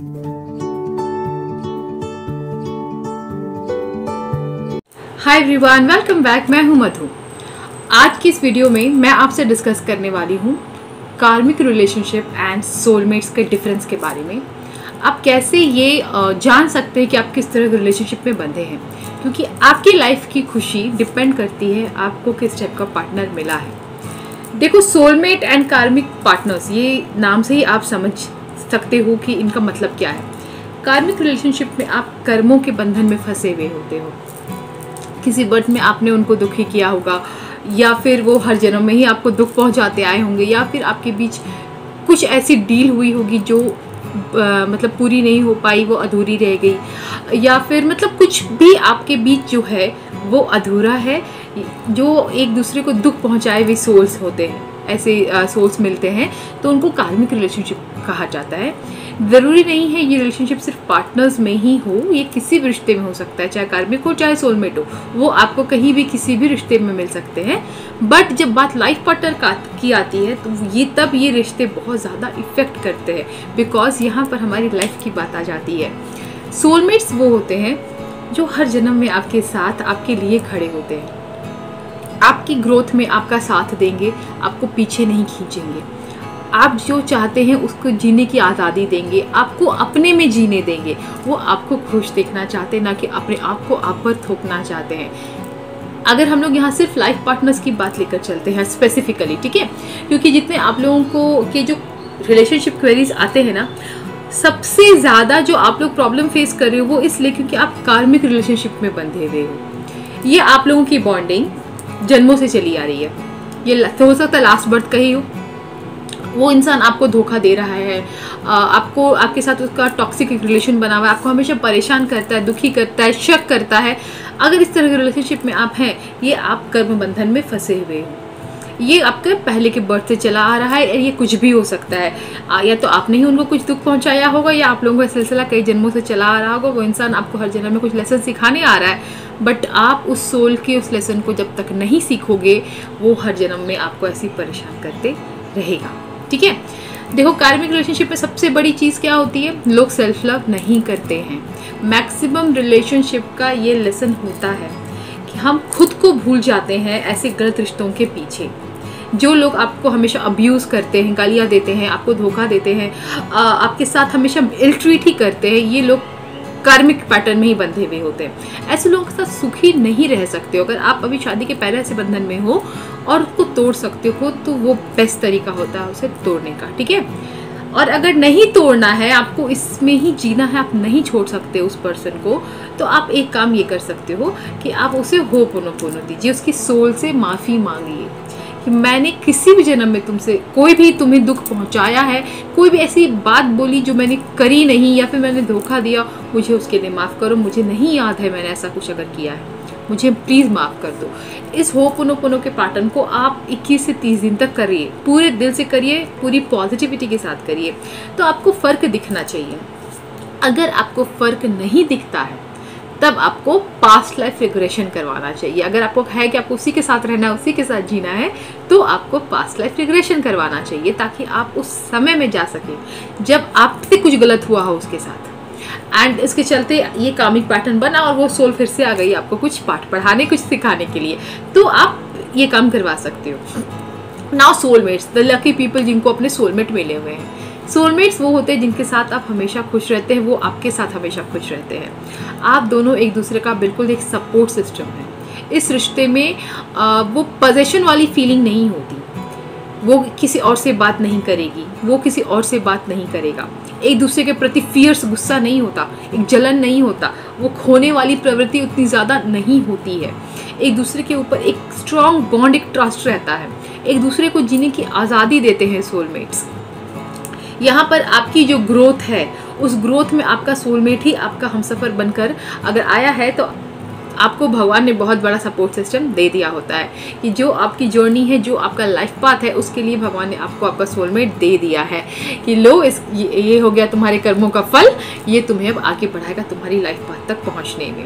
Hi everyone, welcome back. मैं हूं मधु। आज की इस वीडियो में मैं आपसे डिस्कस करने वाली हूं कार्मिक रिलेशनशिप एंड सोलमेट्स के डिफरेंस के बारे में। आप कैसे ये जान सकते हैं कि आप किस तरह के रिलेशनशिप में बंधे हैं, क्योंकि आपकी लाइफ की खुशी डिपेंड करती है आपको किस टाइप का पार्टनर मिला है। देखो, सोलमेट एंड कार्मिक पार्टनर्स, ये नाम से ही आप समझ सकते हो कि इनका मतलब क्या है। कार्मिक रिलेशनशिप में आप कर्मों के बंधन में फंसे हुए होते हो। किसी बर्थ में आपने उनको दुखी किया होगा, या फिर वो हर जन्म में ही आपको दुख पहुंचाते आए होंगे, या फिर आपके बीच कुछ ऐसी डील हुई होगी जो मतलब पूरी नहीं हो पाई, वो अधूरी रह गई, या फिर मतलब कुछ भी आपके बीच जो है वो अधूरा है। जो एक दूसरे को दुख पहुंचाए हुए सोल्स होते हैं, ऐसे सोल्स मिलते हैं तो उनको कार्मिक रिलेशनशिप कहा जाता है। ज़रूरी नहीं है ये रिलेशनशिप सिर्फ पार्टनर्स में ही हो, ये किसी भी रिश्ते में हो सकता है, चाहे कार्मिक हो चाहे सोलमेट हो। वो आपको कहीं भी किसी भी रिश्ते में मिल सकते हैं। बट जब बात लाइफ पार्टनर की आती है तो ये रिश्ते बहुत ज़्यादा इफ़ेक्ट करते हैं, बिकॉज यहाँ पर हमारी लाइफ की बात आ जाती है। सोलमेट्स वो होते हैं जो हर जन्म में आपके साथ, आपके लिए खड़े होते हैं, आपकी ग्रोथ में आपका साथ देंगे, आपको पीछे नहीं खींचेंगे। आप जो चाहते हैं उसको जीने की आज़ादी देंगे, आपको अपने में जीने देंगे। वो आपको खुश देखना चाहते हैं, ना कि अपने आप को आप पर थोपना चाहते हैं। अगर हम लोग यहाँ सिर्फ लाइफ पार्टनर्स की बात लेकर चलते हैं स्पेसिफिकली, ठीक है, क्योंकि जितने आप लोगों को के जो रिलेशनशिप क्वेरीज आते हैं ना, सबसे ज़्यादा जो आप लोग प्रॉब्लम फेस कर रहे हो वो इसलिए क्योंकि आप कार्मिक रिलेशनशिप में बंधे हुए हो। ये आप लोगों की बॉन्डिंग जन्मों से चली आ रही है। ये हो सकता है लास्ट बर्थ का ही हो। वो इंसान आपको धोखा दे रहा है, आपको आपके साथ उसका टॉक्सिक रिलेशन बना हुआ है, आपको हमेशा परेशान करता है, दुखी करता है, शक करता है। अगर इस तरह के रिलेशनशिप में आप हैं, ये आप कर्म बंधन में फंसे हुए हो। ये आपके पहले के बर्थ से चला आ रहा है। ये कुछ भी हो सकता है, या तो आपने ही उनको कुछ दुख पहुंचाया होगा, या आप लोगों का सिलसिला कई जन्मों से चला आ रहा होगा। वो इंसान आपको हर जन्म में कुछ लेसन सिखाने आ रहा है, बट आप उस सोल के उस लेसन को जब तक नहीं सीखोगे, वो हर जन्म में आपको ऐसी परेशान करते रहेगा। ठीक है, देखो, कार्मिक रिलेशनशिप में सबसे बड़ी चीज़ क्या होती है? लोग सेल्फ लव नहीं करते हैं। मैक्सिमम रिलेशनशिप का ये लेसन होता है कि हम खुद को भूल जाते हैं ऐसे गलत रिश्तों के पीछे। जो लोग आपको हमेशा अब्यूज़ करते हैं, गालियाँ देते हैं, आपको धोखा देते हैं, आपके साथ हमेशा इल ट्रीट ही करते हैं, ये लोग कार्मिक पैटर्न में ही बंधे हुए होते हैं। ऐसे लोगों के साथ सुखी नहीं रह सकते हो। अगर आप अभी शादी के पहले ऐसे बंधन में हो और उसको तोड़ सकते हो तो वो बेस्ट तरीका होता है उसे तोड़ने का। ठीक है, और अगर नहीं तोड़ना है, आपको इसमें ही जीना है, आप नहीं छोड़ सकते उस पर्सन को, तो आप एक काम ये कर सकते हो कि आप उसे होपोनोपोनो दीजिए, उसकी सोल से माफ़ी मांगिए कि मैंने किसी भी जन्म में तुमसे कोई भी तुम्हें दुख पहुंचाया है, कोई भी ऐसी बात बोली जो मैंने करी नहीं, या फिर मैंने धोखा दिया, मुझे उसके लिए माफ़ करो। मुझे नहीं याद है मैंने ऐसा कुछ अगर किया है, मुझे प्लीज़ माफ़ कर दो। इस होपोनोपोनो के पैटर्न को आप 21 से 30 दिन तक करिए, पूरे दिल से करिए, पूरी पॉजिटिविटी के साथ करिए, तो आपको फ़र्क दिखना चाहिए। अगर आपको फ़र्क नहीं दिखता है तब आपको पास्ट लाइफ रिग्रेशन करवाना चाहिए। अगर आपको है कि आपको उसी के साथ रहना है, उसी के साथ जीना है, तो आपको पास्ट लाइफ रिग्रेशन करवाना चाहिए, ताकि आप उस समय में जा सकें जब आपसे कुछ गलत हुआ हो उसके साथ। एंड इसके चलते ये कार्मिक पैटर्न बना और वो सोल फिर से आ गई आपको कुछ पाठ पढ़ाने, कुछ सिखाने के लिए, तो आप ये काम करवा सकते हो। Now soulmates, the lucky people जिनको अपने सोलमेट मिले हुए हैं। सोलमेट्स वो होते हैं जिनके साथ आप हमेशा खुश रहते हैं, वो आपके साथ हमेशा खुश रहते हैं। आप दोनों एक दूसरे का बिल्कुल एक सपोर्ट सिस्टम है। इस रिश्ते में वो पोजेशन वाली फीलिंग नहीं होती। वो किसी और से बात नहीं करेगी, वो किसी और से बात नहीं करेगा। एक दूसरे के प्रति फियर्स गुस्सा नहीं होता, एक जलन नहीं होता, वो खोने वाली प्रवृत्ति उतनी ज़्यादा नहीं होती है। एक दूसरे के ऊपर एक स्ट्रॉन्ग बॉन्ड, एक ट्रस्ट रहता है। एक दूसरे को जीने की आज़ादी देते हैं सोलमेट्स। यहाँ पर आपकी जो ग्रोथ है, उस ग्रोथ में आपका सोलमेट ही आपका हमसफ़र बनकर अगर आया है, तो आपको भगवान ने बहुत बड़ा सपोर्ट सिस्टम दे दिया होता है कि जो आपकी जर्नी है, जो आपका लाइफ पाथ है, उसके लिए भगवान ने आपको आपका सोलमेट दे दिया है कि लो, ये हो गया तुम्हारे कर्मों का फल, ये तुम्हें अब आगे बढ़ाएगा तुम्हारी लाइफ पाथ तक पहुँचने में।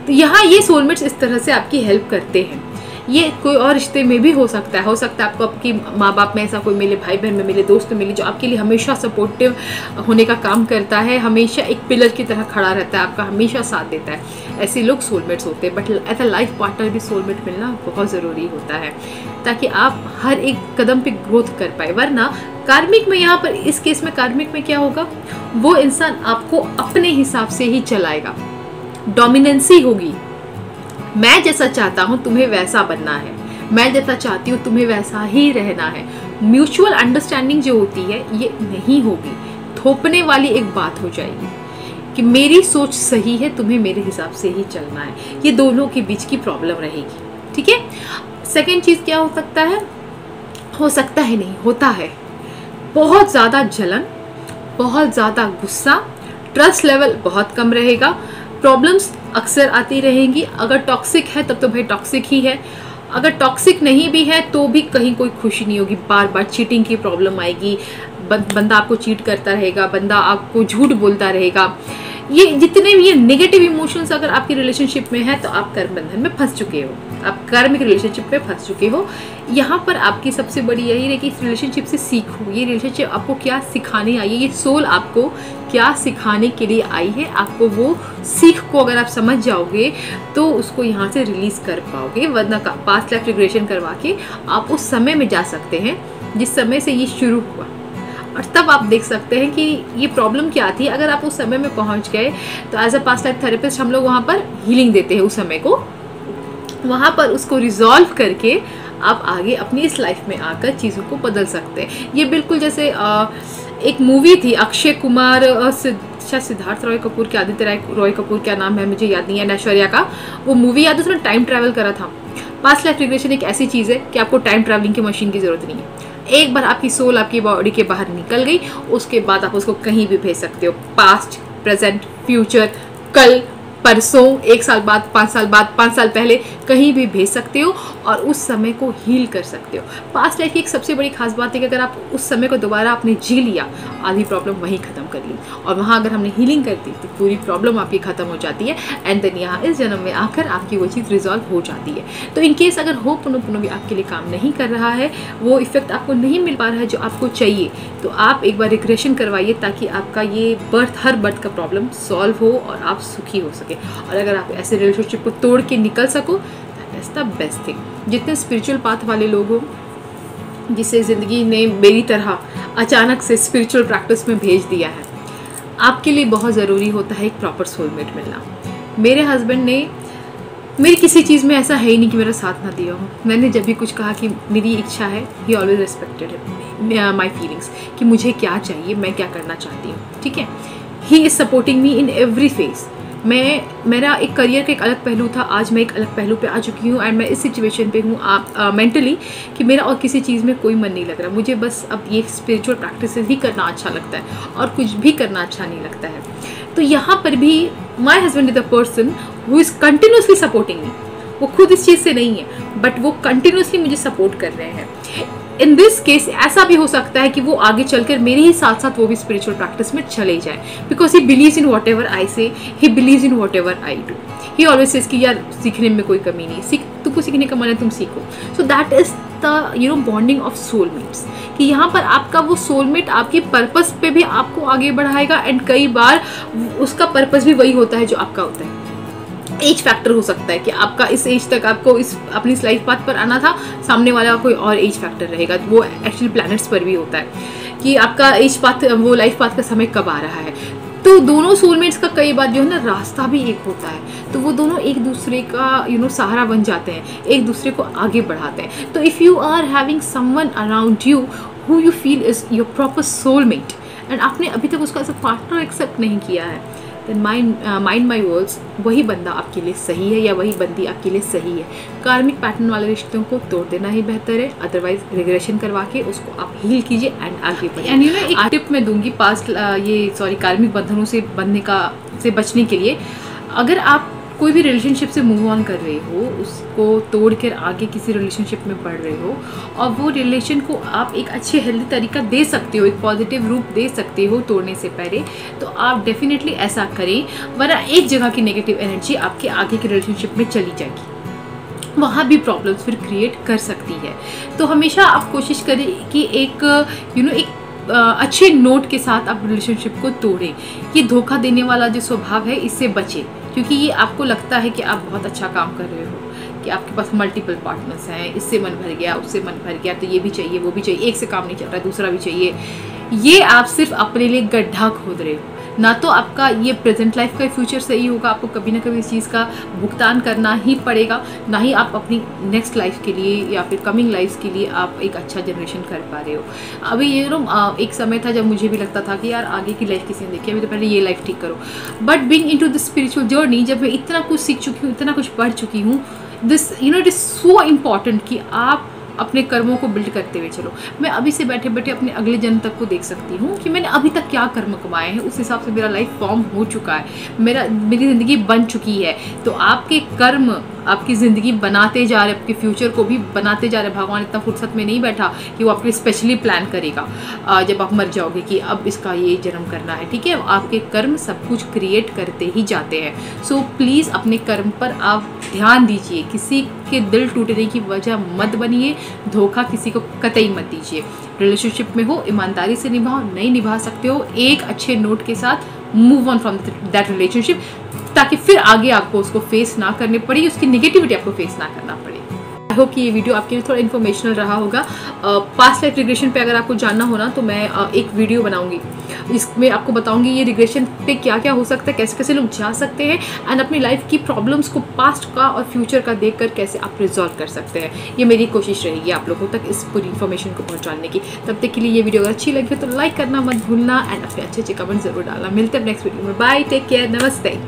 तो यहाँ ये सोलमेट्स इस तरह से आपकी हेल्प करते हैं। ये कोई और रिश्ते में भी हो सकता है आपको आपकी माँ बाप में ऐसा कोई मिले, भाई बहन में मिले, दोस्त में मिले, जो आपके लिए हमेशा सपोर्टिव होने का काम करता है, हमेशा एक पिलर की तरह खड़ा रहता है, आपका हमेशा साथ देता है। ऐसे लोग सोलमेट्स होते हैं। But as a life partner भी सोलमेट मिलना बहुत ज़रूरी होता है ताकि आप हर एक कदम पे ग्रोथ कर पाए। वरना कार्मिक में, यहाँ पर इस केस में कार्मिक में क्या होगा, वो इंसान आपको अपने हिसाब से ही चलाएगा, डोमिनेंसी होगी। मैं जैसा चाहता हूँ तुम्हें वैसा बनना है, मैं जैसा चाहती हूँ तुम्हें वैसा ही रहना है। म्यूचुअल अंडरस्टैंडिंग जो होती है ये नहीं होगी, थोपने वाली एक बात हो जाएगी कि मेरी सोच सही है, तुम्हें मेरे हिसाब से ही चलना है। ये दोनों के बीच की प्रॉब्लम रहेगी। ठीक है। सेकेंड चीज़ क्या हो सकता है, नहीं होता है बहुत ज़्यादा जलन, बहुत ज़्यादा गुस्सा, ट्रस्ट लेवल बहुत कम रहेगा, प्रॉब्लम्स अक्सर आती रहेंगी। अगर टॉक्सिक है तब तो भाई टॉक्सिक ही है, अगर टॉक्सिक नहीं भी है तो भी कहीं कोई खुशी नहीं होगी, बार बार चीटिंग की प्रॉब्लम आएगी, बंदा आपको चीट करता रहेगा, बंदा आपको झूठ बोलता रहेगा। ये जितने भी ये नेगेटिव इमोशंस अगर आपकी रिलेशनशिप में है तो आप कर्म बंधन में फंस चुके हो, आप कार्मिक रिलेशनशिप में फंस चुके हो। यहाँ पर आपकी सबसे बड़ी यही है कि इस रिलेशनशिप से सीखो, ये रिलेशनशिप आपको क्या सिखाने आई है, ये सोल आपको क्या सिखाने के लिए आई है। आपको वो सीख को अगर आप समझ जाओगे तो उसको यहाँ से रिलीज कर पाओगे। वरना पास्ट लाइफ रिग्रेशन करवा के आप उस समय में जा सकते हैं जिस समय से ये शुरू हुआ, और तब आप देख सकते हैं कि ये प्रॉब्लम क्या थी। अगर आप उस समय में पहुंच गए तो as a past life therapist हम लोग वहाँ पर हीलिंग देते हैं, उस समय को वहाँ पर उसको रिजॉल्व करके आप आगे अपनी इस लाइफ में आकर चीज़ों को बदल सकते हैं। ये बिल्कुल जैसे एक मूवी थी अक्षय कुमार, शायद सिद्धार्थ रॉय कपूर के, आदित्य रॉय कपूर, क्या नाम है मुझे याद नहीं है, ऐश्वर्या का, वो मूवी याद है, उसमें टाइम ट्रैवल करा था। पास्ट लाइफ रिग्रेशन एक ऐसी चीज़ है कि आपको टाइम ट्रैवलिंग की मशीन की ज़रूरत नहीं है। एक बार आपकी सोल आपकी बॉडी के बाहर निकल गई, उसके बाद आप उसको कहीं भी भेज सकते हो, पास्ट, प्रेजेंट, फ्यूचर, कल, परसों, 1 साल बाद, 5 साल बाद, 5 साल पहले, कहीं भी भेज सकते हो और उस समय को हील कर सकते हो। पास्ट लाइफ की एक सबसे बड़ी खास बात है कि अगर आप उस समय को दोबारा आपने जी लिया, आधी प्रॉब्लम वहीं ख़त्म कर ली, और वहाँ अगर हमने हीलिंग कर दी तो पूरी प्रॉब्लम आपकी ख़त्म हो जाती है। एंड देन यहाँ इस जन्म में आकर आपकी वो चीज़ रिजॉल्व हो जाती है। तो इन केस अगर होपोनोपोनो भी आपके लिए काम नहीं कर रहा है, वो इफेक्ट आपको नहीं मिल पा रहा है जो आपको चाहिए, तो आप एक बार रिग्रेशन करवाइए ताकि आपका ये हर बर्थ का प्रॉब्लम सॉल्व हो और आप सुखी हो सके। और अगर आप ऐसे रिलेशनशिप को तोड़ के निकल सको, that is the best thing. जितने स्पिरिचुअल पाथ वाले लोग हो, जिसे ज़िंदगी ने मेरी तरह अचानक से स्पिरिचुअल प्रैक्टिस में भेज दिया है, आपके लिए बहुत ज़रूरी होता है एक प्रॉपर सोलमेट मिलना। मेरे हस्बैंड ने मेरी किसी चीज़ में ऐसा है ही नहीं कि मेरा साथ ना दिया हो। मैंने जब भी कुछ कहा कि मेरी इच्छा है, ही ऑलवेज रिस्पेक्टेड माई फीलिंग्स, कि मुझे क्या चाहिए, मैं क्या करना चाहती हूँ। ठीक है, he is supporting me in every phase. मेरा एक करियर का एक अलग पहलू था, आज मैं एक अलग पहलू पे आ चुकी हूँ। एंड मैं इस सिचुएशन पे हूँ मेंटली कि मेरा और किसी चीज़ में कोई मन नहीं लग रहा। मुझे बस अब ये स्पिरिचुअल प्रैक्टिस ही करना अच्छा लगता है और कुछ भी करना अच्छा नहीं लगता है। तो यहाँ पर भी my husband is the person who is continuously supporting me. वो खुद इस चीज़ से नहीं है बट वो कंटिन्यूसली मुझे सपोर्ट कर रहे हैं। इन दिस केस ऐसा भी हो सकता है कि वो आगे चलकर मेरे ही साथ साथ वो भी स्पिरिचुअल प्रैक्टिस में चले जाए, because he believes in whatever I say, he believes in whatever I do. He always says कि यार सीखने में कोई कमी नहीं, तुमको सीखने का मन है, तुम सीखो। So that is the bonding of soulmates, कि यहाँ पर आपका वो सोलमेट आपके पर्पस पे भी आपको आगे बढ़ाएगा। एंड कई बार उसका पर्पस भी वही होता है जो आपका होता है। एज फैक्टर हो सकता है कि आपका इस एज तक आपको अपनी इस लाइफ पाथ पर आना था, सामने वाला कोई और एज फैक्टर रहेगा। वो एक्चुअली प्लैनेट्स पर भी होता है कि आपका एज पाथ, वो लाइफ पाथ का समय कब आ रहा है। तो दोनों सोलमेट्स का कई बार जो है ना रास्ता भी एक होता है, तो वो दोनों एक दूसरे का सहारा बन जाते हैं, एक दूसरे को आगे बढ़ाते हैं। तो if you are having someone around you who you feel is your proper soulmate and आपने अभी तक उसका एज अ पार्टनर एक्सेप्ट नहीं किया है, देन माइंड माई वर्ड्स, वही बंदा आपके लिए सही है या वही बंदी आपके लिए सही है। कार्मिक पैटर्न वाले रिश्तों को तोड़ देना ही बेहतर है, अदरवाइज रिग्रेशन करवा के उसको आप हील कीजिए एंड आगे बढ़िए। एंड एक टिप मैं दूंगी कार्मिक बंधनों से बचने के लिए। अगर आप कोई भी रिलेशनशिप से मूव ऑन कर रहे हो, उसको तोड़ कर आगे किसी रिलेशनशिप में बढ़ रहे हो और वो रिलेशन को आप एक अच्छे हेल्दी तरीका दे सकते हो, एक पॉजिटिव रूप दे सकते हो तोड़ने से पहले, तो आप डेफिनेटली ऐसा करें। वरना एक जगह की नेगेटिव एनर्जी आपके आगे की रिलेशनशिप में चली जाएगी। वहाँ भी प्रॉब्लम्स फिर क्रिएट कर सकती है। तो हमेशा आप कोशिश करें कि एक एक अच्छे नोट के साथ आप रिलेशनशिप को तोड़ें। ये धोखा देने वाला जो स्वभाव है इससे बचें, क्योंकि ये आपको लगता है कि आप बहुत अच्छा काम कर रहे हो, कि आपके पास मल्टीपल पार्टनर्स हैं, इससे मन भर गया, उससे मन भर गया, तो ये भी चाहिए, वो भी चाहिए, एक से काम नहीं चल रहा है, दूसरा भी चाहिए। ये आप सिर्फ अपने लिए गड्ढा खोद रहे हो। ना तो आपका ये प्रेजेंट लाइफ का फ्यूचर सही होगा, आपको कभी ना कभी इस चीज़ का भुगतान करना ही पड़ेगा, ना ही आप अपनी नेक्स्ट लाइफ के लिए या फिर कमिंग लाइफ के लिए आप एक अच्छा जनरेशन कर पा रहे हो। अभी ये एक समय था जब मुझे भी लगता था कि यार आगे की लाइफ किसी ने देखी, अभी तो पहले ये लाइफ ठीक करो। But being into the spiritual journey, जब मैं इतना कुछ सीख चुकी हूँ, इतना कुछ पढ़ चुकी हूँ, this it is so important कि आप अपने कर्मों को बिल्ड करते हुए चलो। मैं अभी से बैठे बैठे अपने अगले जन्म तक को देख सकती हूँ कि मैंने अभी तक क्या कर्म कमाए हैं, उस हिसाब से मेरा लाइफ फॉर्म हो चुका है, मेरी ज़िंदगी बन चुकी है। तो आपके कर्म आपकी ज़िंदगी बनाते जा रहे, आपके फ्यूचर को भी बनाते जा रहे। भगवान इतना फुर्सत में नहीं बैठा कि वो आपके लिए स्पेशली प्लान करेगा जब आप मर जाओगे कि अब इसका ये जन्म करना है, ठीक है। आपके कर्म सब कुछ क्रिएट करते ही जाते हैं। सो प्लीज़ अपने कर्म पर आप ध्यान दीजिए, किसी के दिल टूटने की वजह मत बनिए, धोखा किसी को कतई मत दीजिए। रिलेशनशिप में हो, ईमानदारी से निभाओ, नहीं निभा सकते हो, एक अच्छे नोट के साथ move on from that relationship, ताकि फिर आगे आपको उसको फेस ना करने पड़े, उसकी नेगेटिविटी आपको फेस ना करना पड़े। आई होप कि ये वीडियो आपके लिए थोड़ा इन्फॉर्मेशनल रहा होगा। पास्ट लाइफ रिग्रेशन पे अगर आपको जानना हो ना, तो मैं एक वीडियो बनाऊंगी, इसमें आपको बताऊंगी ये रिग्रेशन पे क्या क्या हो सकता है, कैसे कैसे लोग जा सकते हैं, एंड अपनी लाइफ की प्रॉब्लम्स को पास्ट का और फ्यूचर का देखकर कैसे आप रिजॉल्व कर सकते हैं। ये मेरी कोशिश रहेगी आप लोगों तक इस पूरी इन्फॉर्मेशन को पहुँचाने की। तब तक के लिए ये वीडियो अगर अच्छी लगी तो लाइक करना मत भूलना, एंड अपने अच्छे अच्छे कमेंट जरूर डालना। मिलते हैं नेक्स्ट वीडियो में। बाय, टेक केयर, नमस्ते।